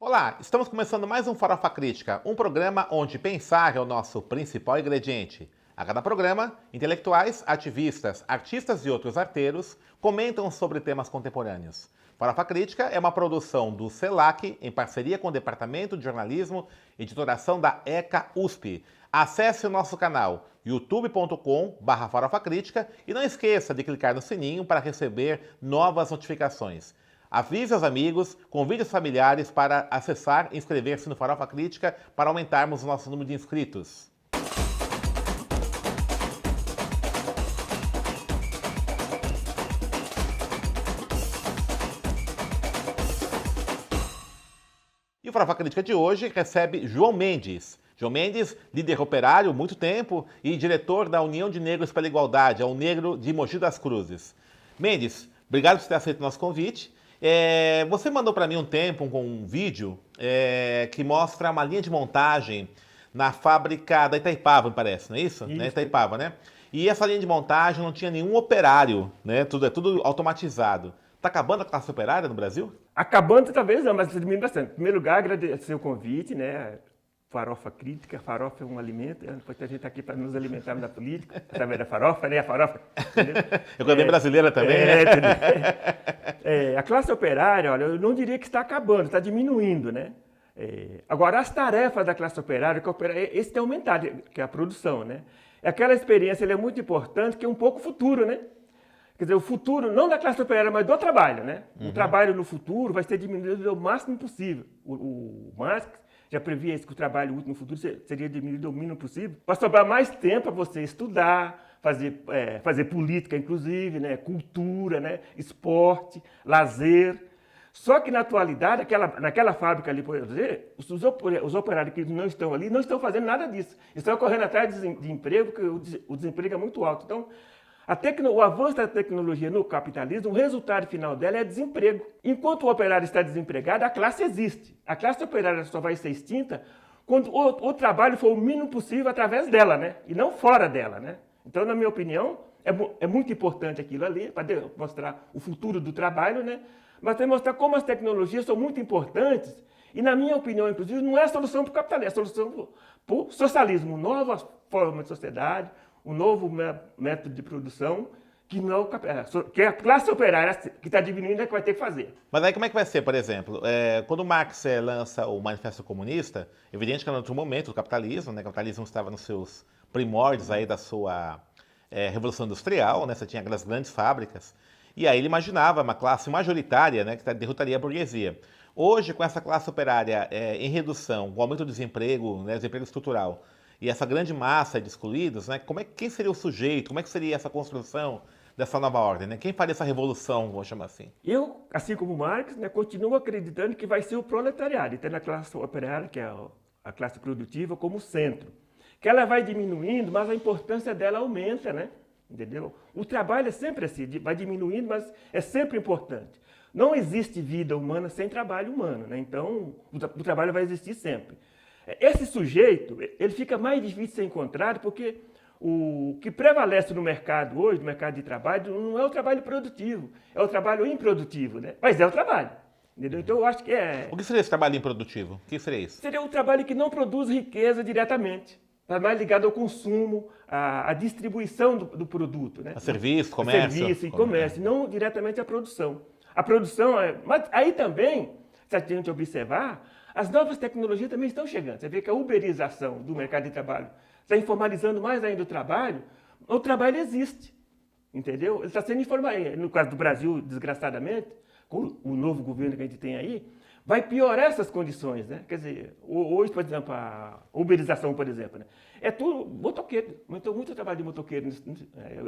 Olá, estamos começando mais um Farofa Crítica, um programa onde pensar é o nosso principal ingrediente. A cada programa, intelectuais, ativistas, artistas e outros arteiros comentam sobre temas contemporâneos. Farofa Crítica é uma produção do CELAC em parceria com o Departamento de Jornalismo e Editoração da ECA USP. Acesse o nosso canal youtube.com/farofacrítica e não esqueça de clicar no sininho para receber novas notificações. Avise aos amigos, convide os familiares para acessar e inscrever-se no Farofa Crítica para aumentarmos o nosso número de inscritos. E o Farofa Crítica de hoje recebe João Mendes. João Mendes, líder operário há muito tempo e diretor da União de Negros pela Igualdade, a UNEGRO de Mogi das Cruzes. Mendes, obrigado por ter aceito o nosso convite. Você mandou para mim um tempo um vídeo que mostra uma linha de montagem na fábrica da Itaipava, me parece, não é isso? Isso. Né? Itaipava, né? E essa linha de montagem não tinha nenhum operário, né? Tudo automatizado. Está acabando a classe operária no Brasil? Acabando talvez não, mas diminuindo bastante. Em primeiro lugar, agradecer o convite, né? Farofa Crítica, farofa é um alimento, depois a gente está aqui para nos alimentarmos da política, através da farofa, né? A farofa, entendeu? Economia brasileira também, né? A classe operária, olha, eu não diria que está acabando, está diminuindo, né? Agora, as tarefas da classe operária, esse tem aumentado, que é a produção, né? Aquela experiência, ele é muito importante, que é um pouco futuro, né? Quer dizer, o futuro, não da classe operária, mas do trabalho, né? O trabalho no futuro vai ser diminuído o máximo possível. O Marx já previa isso, que o trabalho útil no futuro seria diminuído o mínimo possível, para sobrar mais tempo para você estudar, fazer política, inclusive, né? Cultura, né? Esporte, lazer. Só que na atualidade, naquela fábrica ali, por exemplo, os operários que não estão ali não estão fazendo nada disso. Estão correndo atrás de emprego, porque o desemprego é muito alto. Então, o avanço da tecnologia no capitalismo, o resultado final dela é desemprego. Enquanto o operário está desempregado, a classe existe. A classe operária só vai ser extinta quando o trabalho for o mínimo possível através dela, né? E não fora dela, né? Então, na minha opinião, é muito importante aquilo ali, para mostrar o futuro do trabalho, né? Mas também mostrar como as tecnologias são muito importantes e, na minha opinião, inclusive, não é a solução para o capitalismo, é a solução para o socialismo, nova forma de sociedade, um novo método de produção que a classe operária que está diminuindo é que vai ter que fazer. Mas aí como é que vai ser, por exemplo? Quando o Marx lança o Manifesto Comunista, evidente que era outro momento do capitalismo, né? O capitalismo estava nos seus primórdios aí da sua Revolução Industrial, né? Você tinha aquelas grandes fábricas, e aí ele imaginava uma classe majoritária, né? Que derrotaria a burguesia. Hoje, com essa classe operária em redução, com o aumento do desemprego, né? Desemprego estrutural, e essa grande massa de excluídos, né? Quem seria o sujeito? Como é que seria essa construção dessa nova ordem, né? Quem faria essa revolução, vou chamar assim? Eu, assim como Marx, né, continuo acreditando que vai ser o proletariado, e tendo a classe operária, que é a classe produtiva, como centro. Que ela vai diminuindo, mas a importância dela aumenta, né? Entendeu? O trabalho é sempre assim, vai diminuindo, mas é sempre importante. Não existe vida humana sem trabalho humano, né? Então, o trabalho vai existir sempre. Esse sujeito, ele fica mais difícil de ser encontrado porque o que prevalece no mercado hoje, no mercado de trabalho, não é o trabalho produtivo, é o trabalho improdutivo, né? Mas é o trabalho, entendeu? Então eu acho que O que seria esse trabalho improdutivo? O que seria isso? seria um trabalho que não produz riqueza diretamente, está mais ligado ao consumo, à distribuição do produto, né? A serviço, comércio? Serviço e comércio, não diretamente à produção. A produção, mas aí também, se a gente observar, as novas tecnologias também estão chegando. Você vê que a uberização do mercado de trabalho está informalizando mais ainda o trabalho existe, entendeu? Ele está sendo informal. No caso do Brasil, desgraçadamente, com o novo governo que a gente tem aí, vai piorar essas condições, né? Quer dizer, hoje, por exemplo, a uberização, por exemplo, né? É tudo motoqueiro, aumentou muito o trabalho de motoqueiro,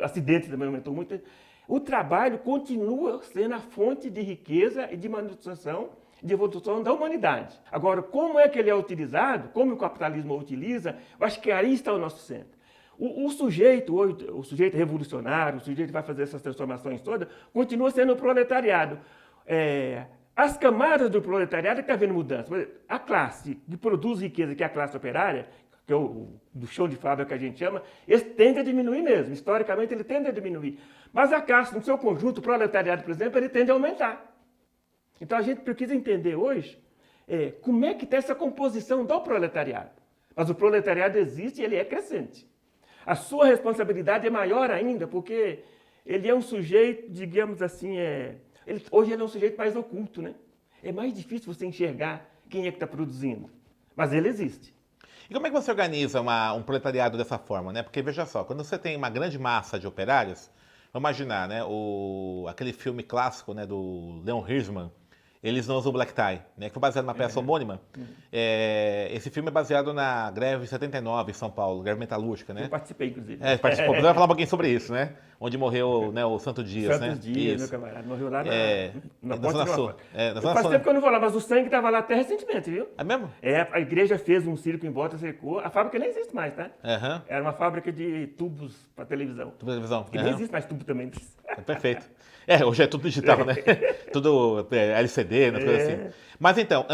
acidentes também aumentou muito. O trabalho continua sendo a fonte de riqueza e de manutenção, de evolução da humanidade. Agora, como é que ele é utilizado, como o capitalismo o utiliza, eu acho que aí está o nosso centro. O sujeito hoje, o sujeito revolucionário, o sujeito que vai fazer essas transformações todas, continua sendo o proletariado. As camadas do proletariado que está havendo mudança. A classe que produz riqueza, que é a classe operária, que é do chão de fábrica que a gente chama, esse tende a diminuir mesmo. Historicamente, ele tende a diminuir. Mas a classe, no seu conjunto, o proletariado, por exemplo, ele tende a aumentar. Então, a gente precisa entender hoje como é que está essa composição do proletariado. Mas o proletariado existe e ele é crescente. A sua responsabilidade é maior ainda, porque ele é um sujeito, digamos assim, hoje ele é um sujeito mais oculto, né? É mais difícil você enxergar quem é que está produzindo, mas ele existe. E como é que você organiza um proletariado dessa forma, né? Porque veja só, quando você tem uma grande massa de operários, vamos imaginar, né? Aquele filme clássico, né, do Leon Hirschman, Eles Não Usam Black Tie, né? Que foi baseado numa peça homônima. Esse filme é baseado na greve de 79 em São Paulo, greve metalúrgica, né? Eu participei, inclusive. Participou. Você vai falar um pouquinho sobre isso, né? Onde morreu, né, o Santo Dias, né? Santos Dias, meu camarada, morreu lá na Zona Sul. Faz tempo que eu não vou lá, mas o sangue estava lá até recentemente, viu? É mesmo? A igreja fez um circo em volta, cercou. A fábrica nem existe mais, tá? Uhum. Era uma fábrica de tubos para televisão. Tubo de televisão. Que nem existe mais tubo também. Perfeito. Hoje é tudo digital, né? Tudo LCD, né? Coisa assim. Mas então,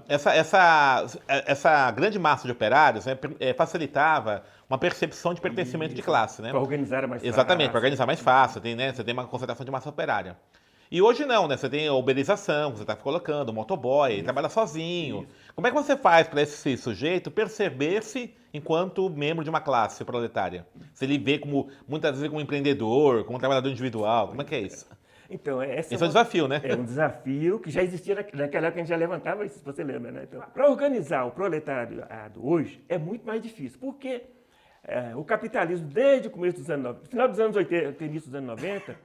essa grande massa de operários, né, facilitava uma percepção de pertencimento de classe, né? Para organizar mais fácil. Exatamente, para organizar mais fácil, você tem uma concentração de massa operária. E hoje não, né? Você tem a uberização, você está colocando, o motoboy, ele trabalha sozinho. Como é que você faz para esse sujeito perceber-se enquanto membro de uma classe proletária? Se ele vê muitas vezes como empreendedor, como trabalhador individual, como é que é isso? Então, esse é um desafio, né? É um desafio que já existia naquela época que a gente já levantava isso, se você lembra, né? Então, para organizar o proletariado hoje é muito mais difícil, porque o capitalismo, desde o começo dos anos 90, final dos anos 80, início dos anos 90,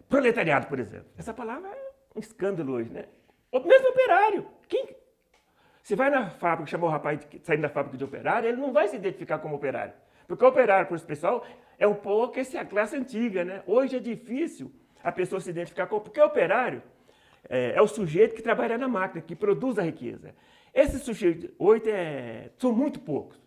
proletariado, por exemplo. Essa palavra é um escândalo hoje, né? O mesmo operário. Você vai na fábrica, chamou o rapaz saindo da fábrica de operário, ele não vai se identificar como operário. Porque o operário, por esse pessoal, é um pouco a classe antiga, né? Hoje é difícil a pessoa se identificar como... Porque o operário é o sujeito que trabalha na máquina, que produz a riqueza. Esses sujeitos hoje são muito poucos.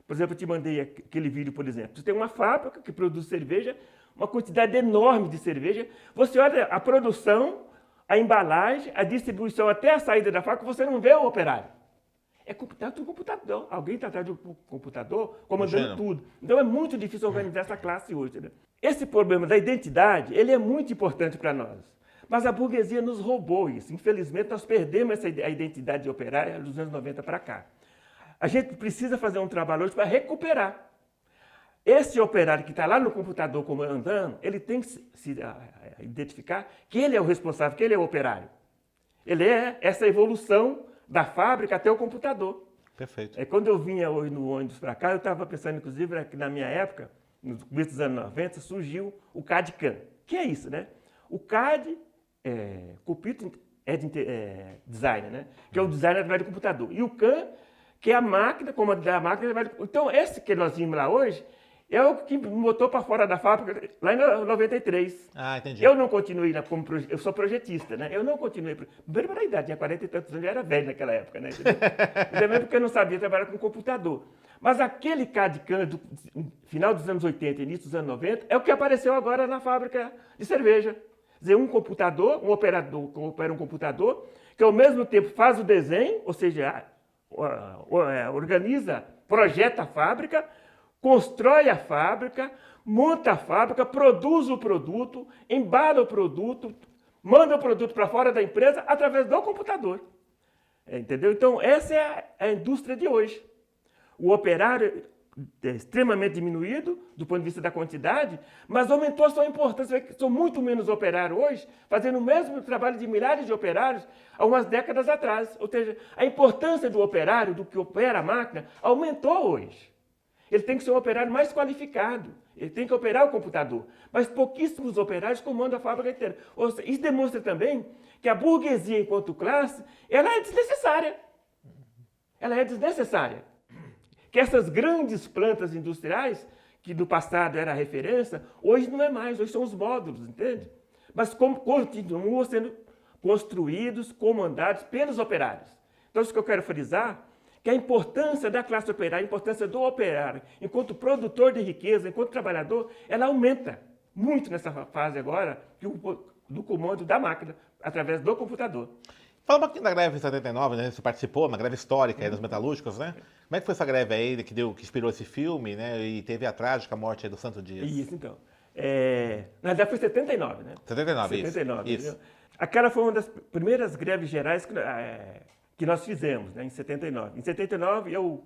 Por exemplo, eu te mandei aquele vídeo, por exemplo. Você tem uma fábrica que produz cerveja, uma quantidade enorme de cerveja. Você olha a produção, a embalagem, a distribuição até a saída da fábrica, você não vê o operário. É tudo computador. Alguém está atrás do computador comandando tudo. Então é muito difícil organizar essa classe hoje. Né? Esse problema da identidade, ele é muito importante para nós. Mas a burguesia nos roubou isso. Infelizmente, nós perdemos a identidade operária dos anos 90 para cá. A gente precisa fazer um trabalho hoje para recuperar. Esse operário que está lá no computador comandando, ele tem que se identificar que ele é o responsável, que ele é o operário. Ele é essa evolução da fábrica até o computador. Perfeito. Quando eu vinha hoje no ônibus para cá, eu estava pensando, inclusive, que na minha época, no começo dos anos 90, surgiu o CAD-CAM. Que é isso, né? O CAD, Computer Design, né? Que é o design através do computador. E o CAM, que é a máquina, comandar a máquina. Então, esse que nós vimos lá hoje, é o que me botou para fora da fábrica lá em 93. Ah, entendi. Eu não continuei eu sou projetista, né? Eu não continuei. Primeiro pela idade, tinha 40 e tantos anos, eu era velho naquela época, né? Também porque eu não sabia trabalhar com computador. Mas aquele CAD-CAM do final dos anos 80 e início dos anos 90 é o que apareceu agora na fábrica de cerveja. Quer dizer, um operador que opera um computador, que ao mesmo tempo faz o desenho, ou seja, organiza, projeta a fábrica, constrói a fábrica, monta a fábrica, produz o produto, embala o produto, manda o produto para fora da empresa através do computador. Entendeu? Então, essa é a indústria de hoje. O operário é extremamente diminuído do ponto de vista da quantidade, mas aumentou a sua importância. São muito menos operários hoje, fazendo o mesmo trabalho de milhares de operários há umas décadas atrás. Ou seja, a importância do operário, do que opera a máquina, aumentou hoje. Ele tem que ser um operário mais qualificado, ele tem que operar o computador. Mas pouquíssimos operários comandam a fábrica inteira. Isso demonstra também que a burguesia, enquanto classe, ela é desnecessária. Ela é desnecessária. Que essas grandes plantas industriais, que no passado era a referência, hoje não é mais, hoje são os módulos, entende? Mas continuam sendo construídos, comandados pelos operários. Então, isso que eu quero frisar, que a importância da classe operária, a importância do operário, enquanto produtor de riqueza, enquanto trabalhador, ela aumenta muito nessa fase agora do comando da máquina, através do computador. Fala um pouquinho da greve de 79, né? Você participou, uma greve histórica aí dos metalúrgicos, né? Como é que foi essa greve aí que inspirou esse filme, né? E teve a trágica morte aí do Santo Dias? Isso, então. Na verdade foi 79, né? 79, 79, isso. Aquela foi uma das primeiras greves gerais que nós fizemos, né, em 79. Em 79, eu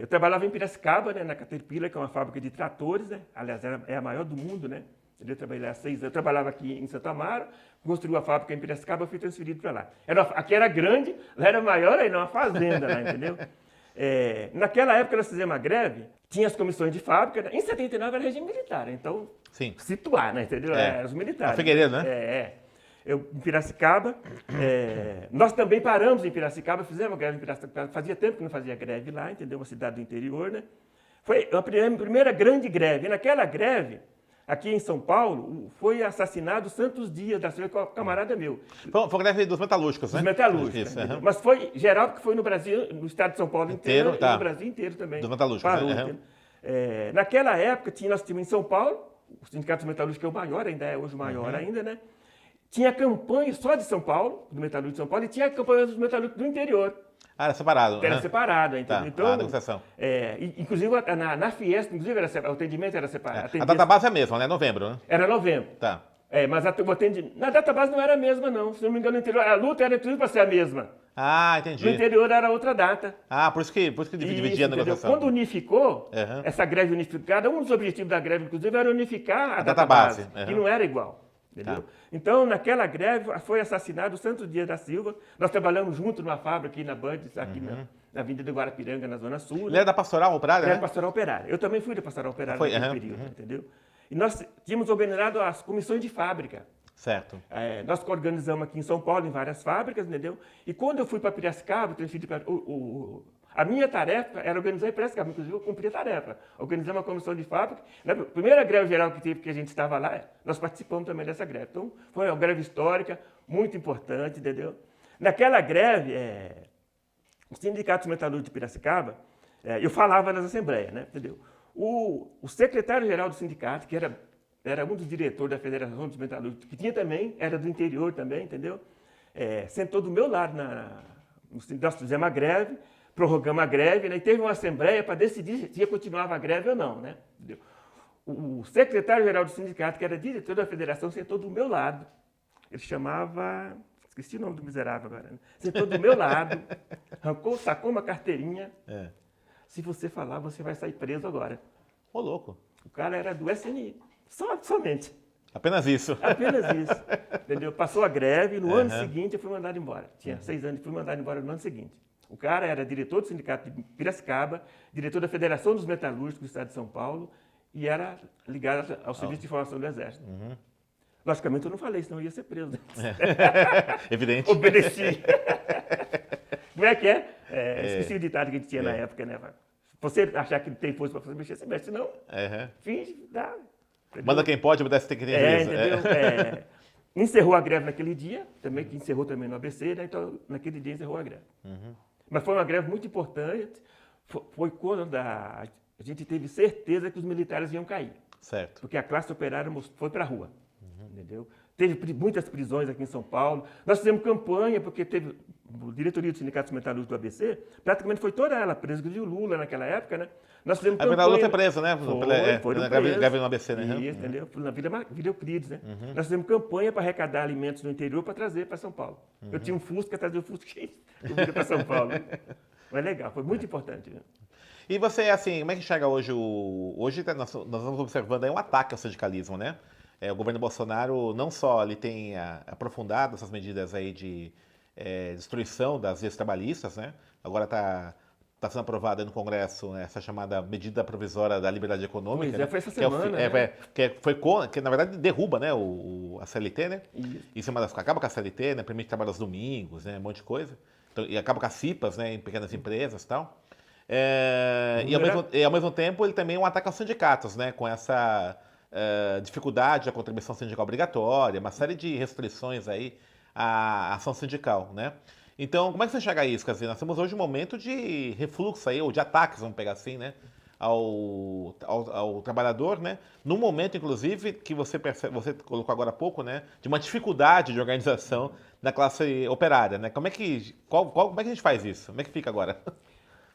trabalhava em Piracicaba, né, na Caterpillar, que é uma fábrica de tratores, né? Aliás, é a maior do mundo, né? Eu trabalhava aqui em Santo Amaro, construí a fábrica em Piracicaba, eu fui transferido para lá. Aqui era grande, lá era maior, ainda uma fazenda lá, entendeu? Naquela época nós fizemos uma greve, tinha as comissões de fábrica, né? Em 79 era regime militar, então, Sim. situar, né, entendeu? Era os militares. A Figueiredo, né? Eu, em Piracicaba, nós também paramos em Piracicaba, fizemos greve em Piracicaba, fazia tempo que não fazia greve lá, entendeu? Uma cidade do interior, né? Foi a primeira grande greve. E naquela greve, aqui em São Paulo, foi assassinado Santos Dias da Silva, camarada meu. Foi a greve dos metalúrgicos, né? Dos metalúrgicos. Isso, né? Mas foi geral, porque foi no Brasil, no estado de São Paulo inteiro e no Brasil inteiro também. Dos metalúrgicos, parou, né? Naquela época, nós tínhamos em São Paulo, o Sindicato dos Metalúrgicos é o maior, ainda é hoje o maior ainda, né? Tinha campanha só de São Paulo, do Metalúrgico de São Paulo, e tinha campanha dos metalúrgicos do interior. Ah, era separado. Era separado, entendeu? Tá, então, a negociação. Inclusive, na Fiesp, inclusive, o atendimento era separado. A data base é a mesma, né? Novembro, né? Era novembro. Tá. Mas na data base não era a mesma, não. Se não me engano, no interior, a luta era tudo para ser a mesma. Ah, entendi. No interior era outra data. Ah, por isso que dividia a negociação. Quando unificou, essa greve unificada, um dos objetivos da greve, inclusive, era unificar a data base, que não era igual. Entendeu? Tá. Então, naquela greve, foi assassinado o Santos Dias da Silva. Nós trabalhamos junto numa fábrica aqui na Bandes, aqui na Avenida do Guarapiranga, na Zona Sul. Ele era da Pastoral Operária, Ele né? era da Pastoral Operária. Eu também fui da Pastoral Operária naquele período, entendeu? E nós tínhamos organizado as comissões de fábrica. Certo. Nós organizamos aqui em São Paulo, em várias fábricas, entendeu? E quando eu fui para Piracicaba, transferi para... A minha tarefa era organizar em Piracicaba, inclusive eu cumpri a tarefa. Organizamos uma comissão de fábrica. Na primeira greve geral que teve, que a gente estava lá, nós participamos também dessa greve. Então, foi uma greve histórica, muito importante, entendeu? Naquela greve, o Sindicato Metalúrgico de Piracicaba, eu falava nas assembleias, né? Entendeu? O secretário-geral do sindicato, que era um dos diretores da Federação dos Metalúrgicos, que tinha também, era do interior também, entendeu? Sentou do meu lado, nós fizemos a greve, prorrogamos a greve, né, e teve uma assembleia para decidir se continuava a greve ou não, né? Entendeu? O secretário-geral do sindicato, que era diretor da federação, sentou do meu lado. Ele chamava... Esqueci o nome do miserável agora. Né? Sentou do meu lado, sacou uma carteirinha. Se você falar, você vai sair preso agora. Ô, louco. O cara era do SNI. Somente. Apenas isso. Apenas isso. Entendeu? Passou a greve, no ano seguinte eu fui mandado embora. Tinha 6 anos e fui mandado embora no ano seguinte. O cara era diretor do Sindicato de Piracicaba, diretor da Federação dos Metalúrgicos do Estado de São Paulo e era ligado ao Serviço de Informação do Exército. Logicamente eu não falei, senão eu ia ser preso. Evidente. Obedeci. Como é que é? Esqueci o ditado que a gente tinha na época, né? Você achar que tem força para fazer mexer, você mexe. Se não, finge, dá. Entendeu? Manda quem pode, obedece quem tem juízo. Entendeu? Encerrou a greve naquele dia, também, que encerrou também no ABC, né? Então naquele dia encerrou a greve. Mas foi uma greve muito importante, foi quando a gente teve certeza que os militares iam cair. Certo. Porque a classe operária foi para a rua, entendeu? Teve muitas prisões aqui em São Paulo. Nós fizemos campanha, porque teve a diretoria do Sindicato Metalúrgico do ABC, praticamente foi toda ela presa, inclusive o Lula naquela época, né? Nós fizemos campanha. A Lula foi preso, né? Foi na greve no ABC, né? Isso, entendeu? Na Vila Euclides, né? Nós fizemos campanha para arrecadar alimentos no interior para trazer para São Paulo. Eu tinha um Fusca, trazia o Fusca cheio de comida para São Paulo. Mas legal, foi muito importante. Né? E você, assim, como é que chega hoje Hoje nós estamos observando aí um ataque ao sindicalismo, né? O governo Bolsonaro não só ele tem aprofundado essas medidas aí de destruição das leis trabalhistas, né? Agora está sendo aprovada no Congresso, né, essa chamada medida provisória da liberdade econômica. Pois foi essa semana, né? Que na verdade derruba, né, a CLT, né? Isso acaba com a CLT, né? Permite trabalho aos domingos, né? Um monte de coisa. Então, e acaba com as CIPAs, né? Em pequenas empresas e tal. E ao mesmo tempo ele também é um ataque aos sindicatos, né? Com essa dificuldade da contribuição sindical obrigatória, uma série de restrições aí à ação sindical, né? Então, como é que você enxerga isso? Quer dizer, nós temos hoje um momento de refluxo aí, ou de ataques, vamos pegar assim, né? Ao trabalhador, né? Num momento, inclusive, que você colocou agora há pouco, né? De uma dificuldade de organização da classe operária, né? Como é que a gente faz isso? Como é que fica agora?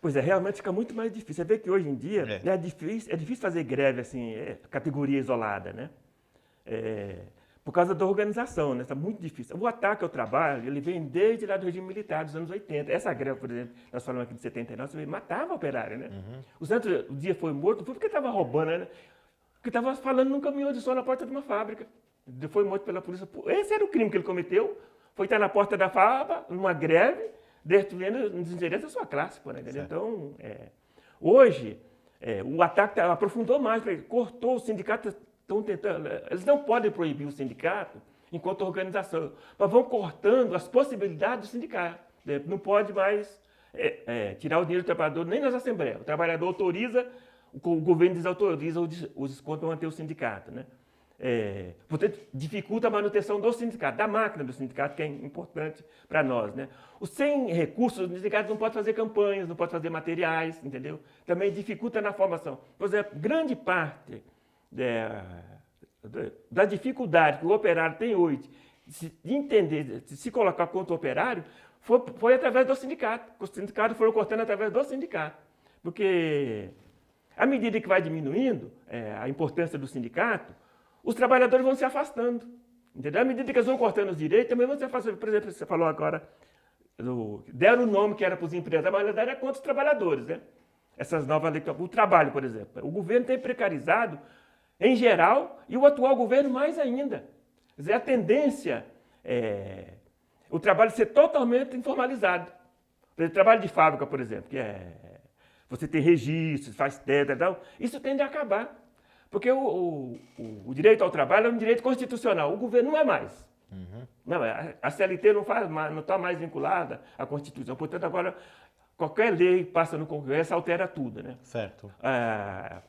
Pois realmente fica muito mais difícil. Você vê que hoje em dia é difícil fazer greve assim, categoria isolada, né? por causa da organização, né? Está muito difícil. O ataque ao trabalho, ele vem desde lá do regime militar dos anos 80. Essa greve, por exemplo, nós falamos aqui de 79, você matava o operário, né? O Santos, o dia foi morto, foi porque estava roubando, né? Porque estava falando num caminhão de som na porta de uma fábrica. Ele foi morto pela polícia. Esse era o crime que ele cometeu. Foi estar na porta da fábrica, numa greve, destruindo o desinteresse da sua classe, pô, né? Então, hoje, o ataque aprofundou mais, cortou o sindicato. Estão tentando, eles não podem proibir o sindicato enquanto organização, mas vão cortando as possibilidades do sindicato. Não pode mais tirar o dinheiro do trabalhador nem nas assembleias. O trabalhador autoriza, o governo desautoriza os descontos para manter o sindicato, né? Portanto, dificulta a manutenção do sindicato, da máquina do sindicato, que é importante para nós, né? Sem recursos, o sindicato não pode fazer campanhas, não pode fazer materiais, entendeu? Também dificulta na formação. Por exemplo, grande parte da dificuldade que o operário tem hoje de entender, de se colocar contra o operário, foi através do sindicato. Os sindicatos foram cortando através do sindicato. Porque, à medida que vai diminuindo a importância do sindicato, os trabalhadores vão se afastando. Entendeu? À medida que eles vão cortando os direitos, também vão se afastando. Por exemplo, você falou agora, deram o nome que era para os empresários, mas na verdade era contra os trabalhadores, né? Essas novas leis, o trabalho, por exemplo. O governo tem precarizado em geral, e o atual governo mais ainda. Quer dizer, a tendência o trabalho ser totalmente informalizado. O trabalho de fábrica, por exemplo, que você tem registros, faz teta e tal, isso tende a acabar. Porque o direito ao trabalho é um direito constitucional, o governo não é mais. Não, a CLT não está mais vinculada à Constituição, portanto, agora qualquer lei passa no Congresso, altera tudo, né? Certo.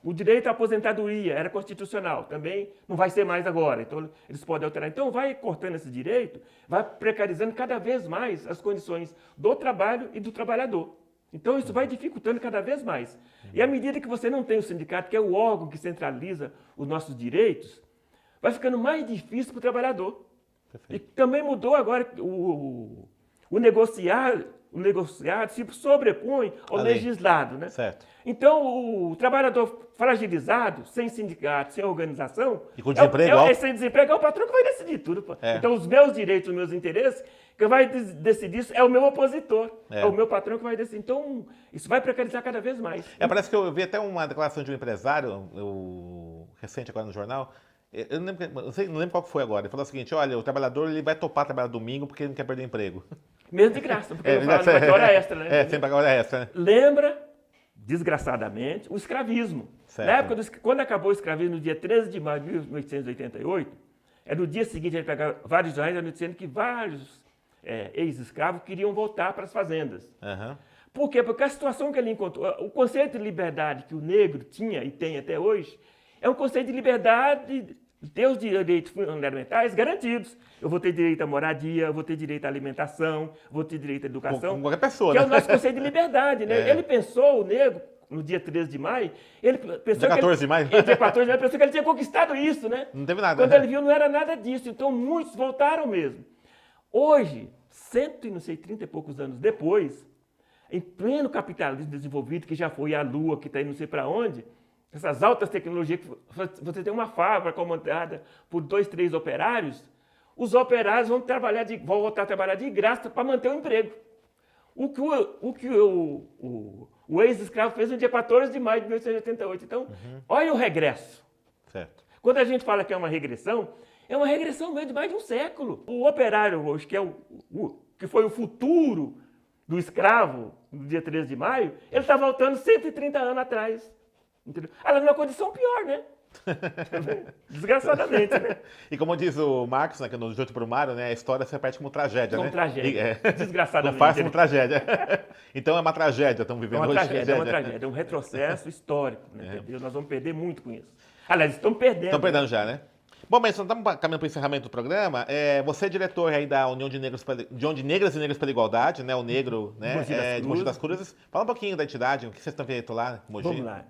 O direito à aposentadoria era constitucional, também não vai ser mais agora, então eles podem alterar. Então vai cortando esse direito, vai precarizando cada vez mais as condições do trabalho e do trabalhador. Então isso vai dificultando cada vez mais. E à medida que você não tem o sindicato, que é o órgão que centraliza os nossos direitos, vai ficando mais difícil para o trabalhador. Perfeito. E também mudou agora o negociar. O negociado se sobrepõe ao legislado, né? Certo. Então, o trabalhador fragilizado, sem sindicato, sem organização, e com desemprego, sem desemprego, é o patrão que vai decidir tudo. Pô. Então, os meus direitos, os meus interesses, quem vai decidir isso é o meu opositor, é o meu patrão que vai decidir. Então, isso vai precarizar cada vez mais. Parece que eu vi até uma declaração de um empresário, recente agora no jornal. Eu não lembro qual foi agora. Ele falou o seguinte: olha, o trabalhador ele vai topar trabalhar domingo porque ele não quer perder emprego. Mesmo de graça, porque não vai ter hora extra, né? Sempre pagar hora extra, né? Lembra, desgraçadamente, o escravismo. Certo. Na época, quando acabou o escravismo, no dia 13 de maio de 1888, no dia seguinte, a gente pegava vários jornais dizendo que vários ex-escravos queriam voltar para as fazendas. Por quê? Porque a situação que ele encontrou, o conceito de liberdade que o negro tinha e tem até hoje, é um conceito de liberdade, ter os direitos fundamentais garantidos. Eu vou ter direito à moradia, eu vou ter direito à alimentação, vou ter direito à educação. Com qualquer pessoa, que né? é o nosso conceito de liberdade, né? Ele pensou, o negro, no dia 13 de maio, ele pensou dia 14 de maio? Dia 14 de maio, pensou que ele tinha conquistado isso, né? Não teve nada. Quando ele viu, não era nada disso. Então, muitos voltaram mesmo. Hoje, 30 e poucos anos depois, em pleno capitalismo desenvolvido, que já foi à Lua, que está aí não sei para onde, essas altas tecnologias, que você tem uma fábrica comandada por 2, 3 operários, os operários vão voltar a trabalhar de graça para manter o emprego. O que o ex-escravo fez no dia 14 de maio de 1888. Então, olha o regresso. Certo. Quando a gente fala que é uma regressão mesmo de mais de um século. O operário hoje, que foi o futuro do escravo no dia 13 de maio, ele está voltando 130 anos atrás. Entendeu? Ela numa condição pior, né? Desgraçadamente, né? E como diz o Marcos, né, que no Jogo para o Mário, né, a história se repete como tragédia, como né? Tragédia. Desgraçadamente. Não faz como tragédia. Então é uma tragédia, estamos vivendo hoje. É uma tragédia, é um retrocesso histórico, né? Entendeu? Nós vamos perder muito com isso. Aliás, estamos perdendo. Estamos perdendo já, né? Bom, mas estamos caminhando para o encerramento do programa. Você é diretor aí da União de Negras e Negras pela Igualdade, né? O Negro, né? De Mogi das Cruzes. Fala um pouquinho da entidade, o que vocês estão feito lá, Mogi. Vamos lá.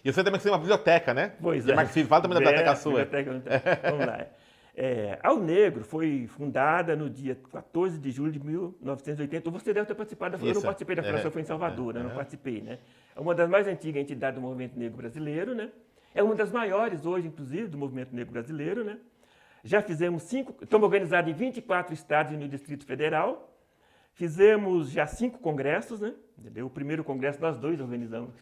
E você também tem uma biblioteca, né? Pois é. Marcos Filho, fala também da biblioteca sua. Vamos lá. A O Negro foi fundada no dia 14 de julho de 1980. Você deve ter participado. Eu não participei da fundação, foi em Salvador, né? Não participei, né? É uma das mais antigas entidades do movimento negro brasileiro, né? É uma das maiores hoje, inclusive, do movimento negro brasileiro, né? Já fizemos 5, estamos organizados em 24 estados e no Distrito Federal. Fizemos já 5 congressos, né? Entendeu? O primeiro congresso nós dois organizamos.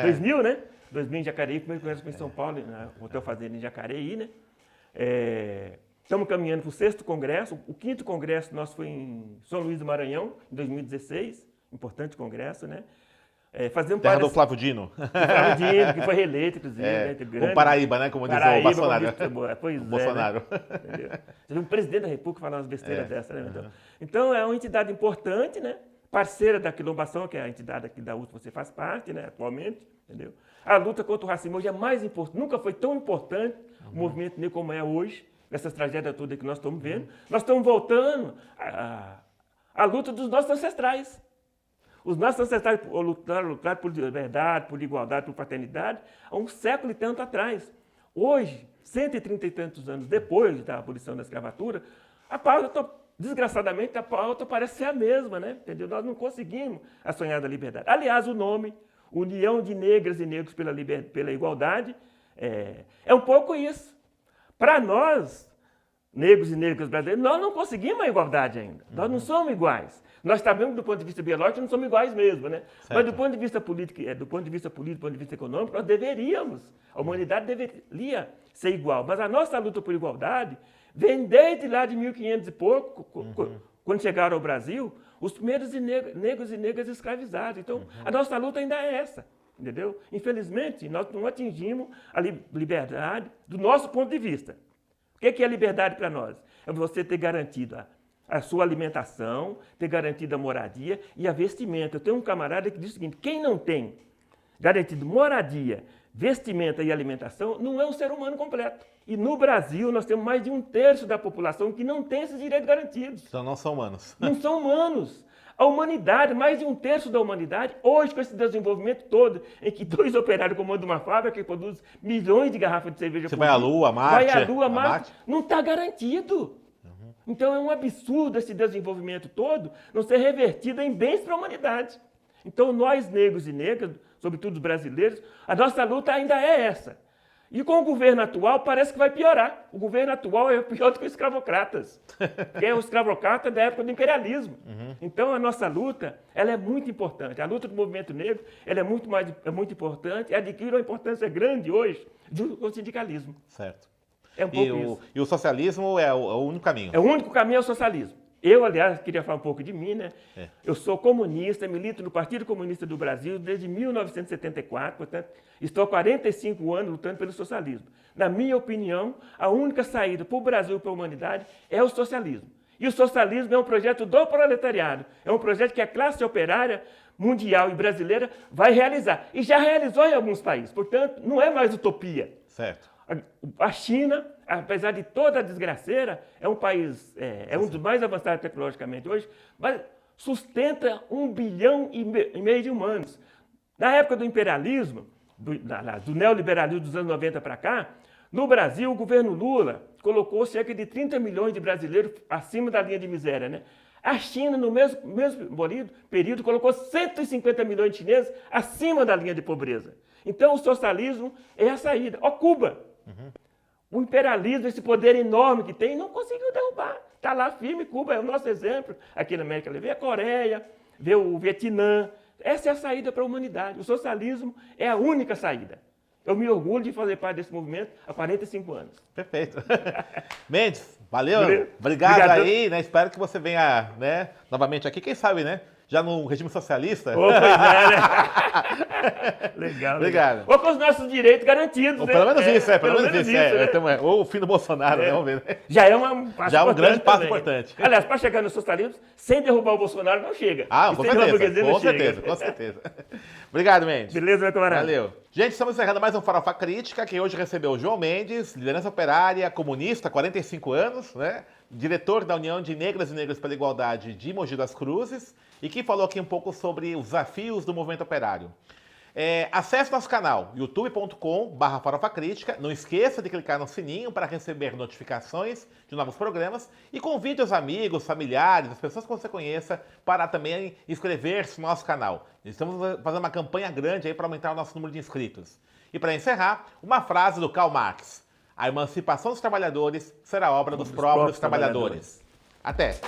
2000, né? 2000 em Jacareí, o primeiro congresso foi em São Paulo, na Hotel Fazenda em Jacareí, né? Estamos caminhando para o 6º congresso. O 5º congresso nosso foi em São Luís do Maranhão, em 2016. Importante congresso, né? Terra do Flávio Dino. Flávio Dino, que foi reeleito, inclusive. Né? O Paraíba, né? Como diz o Bolsonaro. Pois Bolsonaro. Né? Você viu um presidente da República falar umas besteiras dessas, né? Então, é uma entidade importante, né? Parceira da Quilombação, que é a entidade aqui da USP, você faz parte, né? Atualmente, entendeu? A luta contra o racismo hoje é mais importante, nunca foi tão importante o movimento negro como é hoje, nessas tragédias todas que nós estamos vendo. Nós estamos voltando à luta dos nossos ancestrais. Os nossos ancestrais lutaram por liberdade, por igualdade, por fraternidade, há um século e tanto atrás. Hoje, 130 e tantos anos depois da abolição da escravatura, desgraçadamente, a pauta parece ser a mesma, né? Entendeu? Nós não conseguimos a sonhada liberdade. Aliás, o nome, União de Negras e Negros pela Igualdade, é um pouco isso. Para nós, negros e negras brasileiros, nós não conseguimos a igualdade ainda. Nós não somos iguais. Nós sabemos do ponto de vista biológico, não somos iguais mesmo, né? Certo. Mas do ponto de vista político, do ponto de vista econômico, nós deveríamos. A humanidade deveria ser igual. Mas a nossa luta por igualdade vem desde lá de 1500 e pouco, quando chegaram ao Brasil, os primeiros negros e negras escravizados. Então, a nossa luta ainda é essa, entendeu? Infelizmente, nós não atingimos a liberdade do nosso ponto de vista. O que é liberdade para nós? É você ter garantido a sua alimentação, ter garantido a moradia e a vestimenta. Eu tenho um camarada que diz o seguinte: quem não tem garantido moradia, vestimenta e alimentação não é um ser humano completo. E no Brasil nós temos mais de 1/3 da população que não tem esses direitos garantidos. Então não são humanos. Não são humanos. A humanidade, mais de 1/3 da humanidade, hoje com esse desenvolvimento todo, em que 2 operários comandam uma fábrica que produz milhões de garrafas de cerveja por dia. Você vai à Lua, Marte. Vai à Lua, Marte. Não está garantido. Então é um absurdo esse desenvolvimento todo não ser revertido em bens para a humanidade. Então nós, negros e negras, sobretudo os brasileiros, a nossa luta ainda é essa. E com o governo atual parece que vai piorar. O governo atual é pior do que os escravocratas, que é o escravocrata da época do imperialismo. Então a nossa luta ela é muito importante. A luta do movimento negro ela é muito importante e adquire uma importância grande hoje do sindicalismo. Certo. É um pouco isso. E o socialismo é o único caminho? É o único caminho é o socialismo. Eu, aliás, queria falar um pouco de mim, né? Eu sou comunista, milito no Partido Comunista do Brasil desde 1974, portanto, estou há 45 anos lutando pelo socialismo. Na minha opinião, a única saída para o Brasil e para a humanidade é o socialismo. E o socialismo é um projeto do proletariado, é um projeto que a classe operária mundial e brasileira vai realizar. E já realizou em alguns países, portanto, não é mais utopia. Certo. A China, apesar de toda a desgraceira, é um país, um dos mais avançados tecnologicamente hoje, mas sustenta 1,5 bilhão de humanos. Na época do imperialismo, do neoliberalismo dos anos 90 para cá, no Brasil, o governo Lula colocou cerca de 30 milhões de brasileiros acima da linha de miséria, né? A China, no mesmo período, colocou 150 milhões de chineses acima da linha de pobreza. Então, o socialismo é a saída. Ó, Cuba! O imperialismo, esse poder enorme que tem, não conseguiu derrubar. Está lá firme, Cuba é o nosso exemplo. Aqui na América Latina, vê a Coreia, vê o Vietnã. Essa é a saída para a humanidade. O socialismo é a única saída. Eu me orgulho de fazer parte desse movimento há 45 anos. Perfeito. Mendes, valeu. Obrigado aí, né? Espero que você venha, né, novamente aqui. Quem sabe, né? Já no regime socialista. Oh, pois é, né? Legal. Obrigado. Ou com os nossos direitos garantidos. Ou pelo menos isso, pelo menos isso. Né? Então, ou o fim do Bolsonaro, né? Vamos ver. Né? Já é um grande passo importante. Aliás, para chegar no socialismo, sem derrubar o Bolsonaro, não chega. Ah, com certeza. Obrigado, Mendes. Beleza, meu camarada. Valeu. Gente, estamos encerrando mais um Farofa Crítica, que hoje recebeu o João Mendes, liderança operária, comunista, 45 anos, né? Diretor da União de Negras e Negros pela Igualdade de Mogi das Cruzes, e que falou aqui um pouco sobre os desafios do movimento operário. Acesse nosso canal, youtube.com/farofacrítica. Não esqueça de clicar no sininho para receber notificações de novos programas e convide os amigos, familiares, as pessoas que você conheça para também inscrever-se no nosso canal. Estamos fazendo uma campanha grande aí para aumentar o nosso número de inscritos. E para encerrar, uma frase do Karl Marx. A emancipação dos trabalhadores será obra dos próprios trabalhadores. Até!